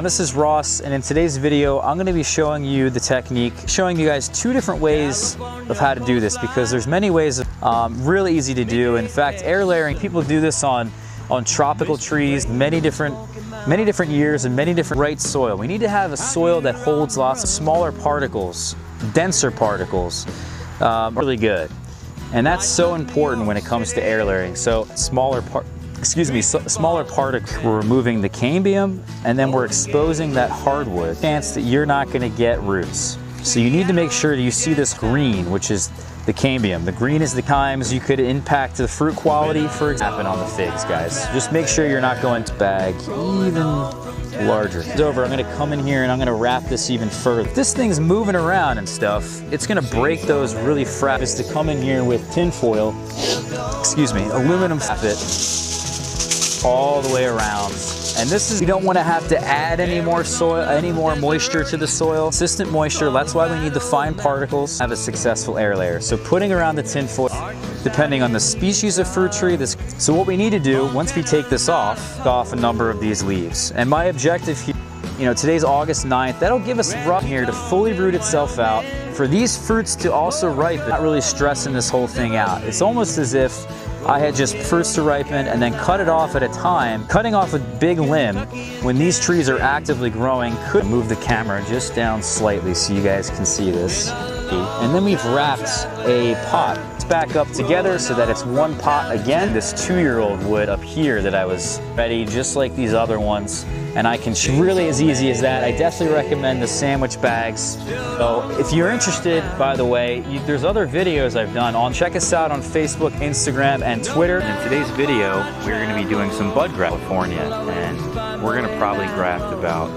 everyone, this is Ross, and in today's video I'm going to be showing you the technique, showing you guys two different ways of how to do this, because there's many ways, really easy to do. In fact, air layering, people do this on tropical trees, many different years and many different right soil. We need to have a soil that holds lots of smaller particles, denser particles, really good. And that's so important when it comes to air layering. So smaller particles. We're removing the cambium, and then we're exposing that hardwood. Chance that you're not going to get roots. So you need to make sure that you see this green, which is the cambium. The green is the times you could impact the fruit quality, for example, on the figs, guys. Just make sure you're not going to bag even larger. It's over. I'm going to come in here and I'm going to wrap this even further. If this thing's moving around and stuff, it's going to break those really fragile. To come in here with tin foil, aluminum fit all the way around. And this is, you don't want to have to add any more moisture to the soil. Consistent moisture, that's why we need the fine particles to have a successful air layer. So putting around the tin foil, depending on the species of fruit tree, so what we need to do, once we take this off a number of these leaves. And my objective here, today's August 9th, that'll give us rough here to fully root itself out. For these fruits to also ripen, not really stressing this whole thing out. It's almost as if I had just fruits to ripen and then cut it off at a time. Cutting off a big limb when these trees are actively growing could move the camera just down slightly so you guys can see this. And then we've wrapped a pot back up together so that it's one pot again. This 2-year-old wood up here that I was ready, just like these other ones. And I can really as easy as that. I definitely recommend the sandwich bags. So if you're interested, by the way, there's other videos I've done check us out on Facebook, Instagram, and Twitter. In today's video, we're going to be doing some bud graft in California, and we're going to probably graft about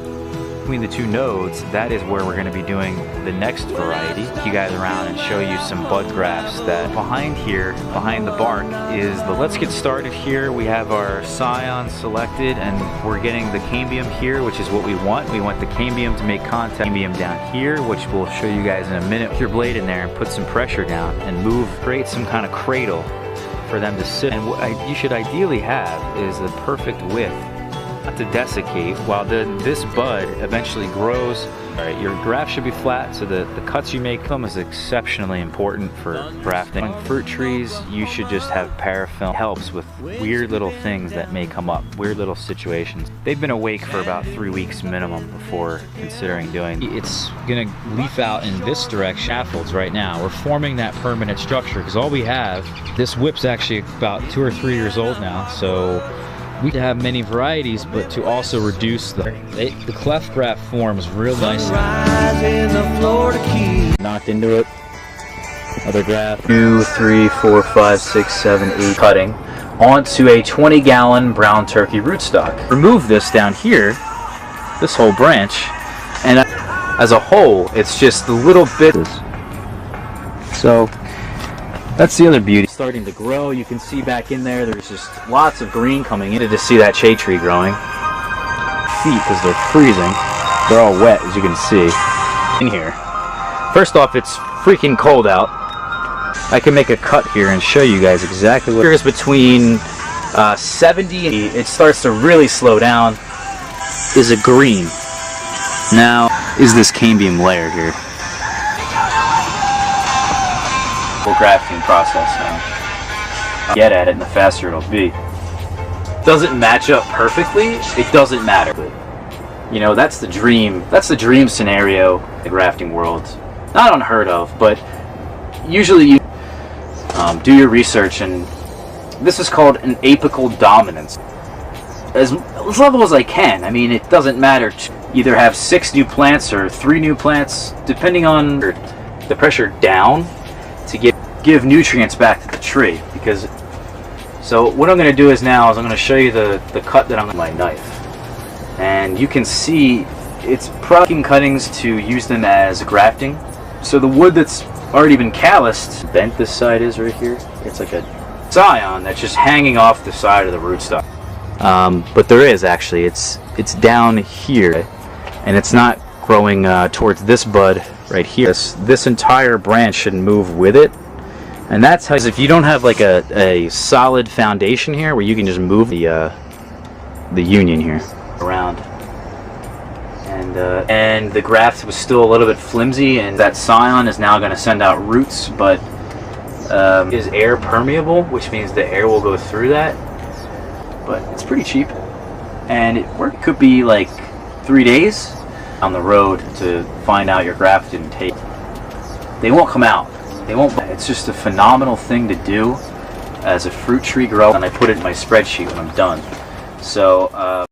between the two nodes. That is where we're going to be doing the next variety. Take you guys around and show you some bud grafts. That behind the bark is the let's get started here. We have our scion selected, and we're getting the cambium here, which is what we want. We want the cambium to make contact. Cambium down here, which we'll show you guys in a minute. Put your blade in there and put some pressure down and create some kind of cradle for them to sit. And what you should ideally have is the perfect width, not to desiccate, while this bud eventually grows. All right, your graft should be flat, so the cuts you make them is exceptionally important for grafting. On fruit trees, you should just have paraffin. It helps with weird little things that may come up, weird little situations. They've been awake for about 3 weeks minimum before considering doing. It's gonna leaf out in this direction. Scaffolds right now. We're forming that permanent structure because all we have, this whip's actually about 2 or 3 years old now, so we can have many varieties, but to also reduce the cleft graft forms real nicely. Knocked into it. Other graft. 2, 3, 4, 5, 6, 7, 8. Cutting onto a 20-gallon brown turkey rootstock. Remove this down here, this whole branch, and as a whole, it's just the little bit. So that's the other beauty. Starting to grow. You can see back in there's just lots of green coming in. To see that shade tree growing. Feet, because they're freezing. They're all wet, as you can see. In here. First off, it's freaking cold out. I can make a cut here and show you guys exactly what. Here's between 70 and it starts to really slow down. Is a green. Now, is this cambium layer here. Grafting process now. Get at it, and the faster it'll be. Doesn't match up perfectly, it doesn't matter. That's the dream. That's the dream scenario in the grafting world. Not unheard of, but usually you do your research, and this is called an apical dominance. As level as I can. I mean, it doesn't matter to either have 6 new plants or 3 new plants, depending on the pressure down to give nutrients back to the tree. So what I'm going to do is I'm going to show you the cut that I'm with my knife, and you can see it's probably cuttings to use them as grafting. So the wood that's already been calloused, bent this side is right here, it's like a scion that's just hanging off the side of the rootstock. But there is actually, it's down here, and it's not growing towards this bud right here. This entire branch should move with it. And that's how, if you don't have like a solid foundation here where you can just move the union here around. and the graft was still a little bit flimsy, and that scion is now going to send out roots, but is air permeable, which means the air will go through that. But it's pretty cheap, and it could be like 3 days on the road to find out your graft didn't take. They won't come out. They won't. It's just a phenomenal thing to do as a fruit tree grower, and I put it in my spreadsheet when I'm done. So